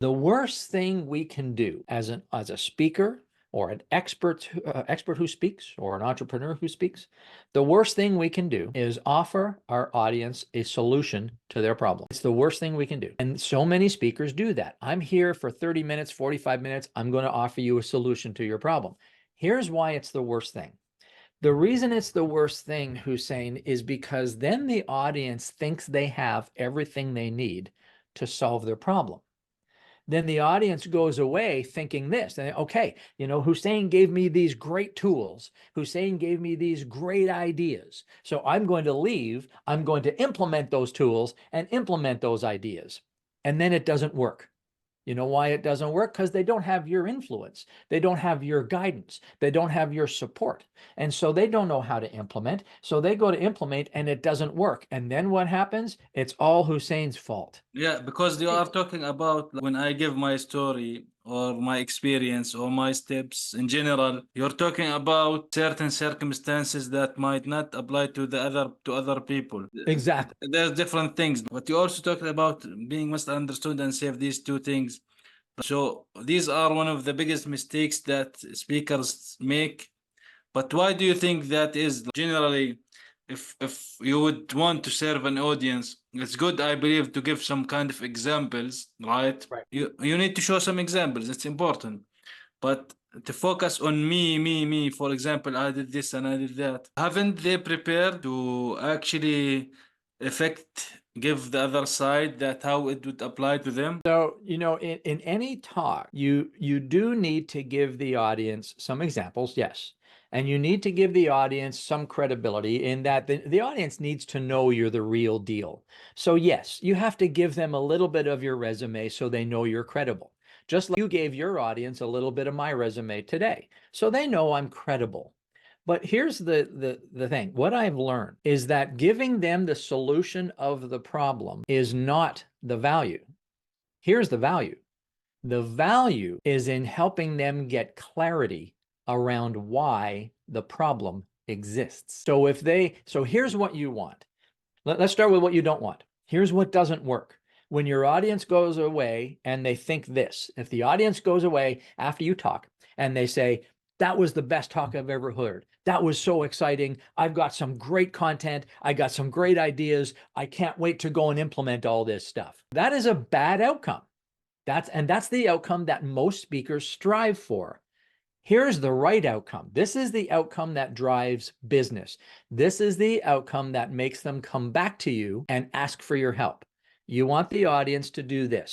The worst thing we can do as a speaker or an expert who speaks or an entrepreneur who speaks, the worst thing we can do is offer our audience a solution to their problem. It's the worst thing we can do. And so many speakers do that. I'm here for 30 minutes, 45 minutes. I'm going to offer you a solution to your problem. Here's why it's the worst thing. The reason it's the worst thing, Hussein, is because then the audience thinks they have everything they need to solve their problem. Then the audience goes away thinking this, and okay, Hussein gave me these great tools. Hussein gave me these great ideas. So I'm going to leave. I'm going to implement those tools and implement those ideas. And then it doesn't work. You know why it doesn't work? Because they don't have your influence. They don't have your guidance. They don't have your support. And so they don't know how to implement. So they go to implement and it doesn't work. And then what happens? It's all Hussein's fault. Yeah, because you are talking about when I give my story or my experience or my steps in general, you're talking about certain circumstances that might not apply to other people. Exactly. There's different things, but you also talking about being misunderstood and save these two things. So these are one of the biggest mistakes that speakers make. But why do you think that is? Generally, if you would want to serve an audience, it's good, I believe, to give some kind of examples, right? Right. You need to show some examples. It's important. But to focus on me, for example, I did this and I did that. Haven't they prepared to actually give the other side that how it would apply to them? So, in any talk, you do need to give the audience some examples, yes. And you need to give the audience some credibility in that the audience needs to know you're the real deal. So, yes, you have to give them a little bit of your resume so they know you're credible. Just like you gave your audience a little bit of my resume today. So they know I'm credible. But here's the thing. What I've learned is that giving them the solution of the problem is not the value. Here's the value. The value is in helping them get clarity around why the problem exists. So here's what you want. Let's start with what you don't want. Here's what doesn't work. When your audience goes away and they think this, if the audience goes away after you talk and they say, that was the best talk I've ever heard. That was so exciting. I've got some great content. I got some great ideas. I can't wait to go and implement all this stuff. That is a bad outcome. That's the outcome that most speakers strive for. Here's the right outcome. This is the outcome that drives business. This is the outcome that makes them come back to you and ask for your help. You want the audience to do this.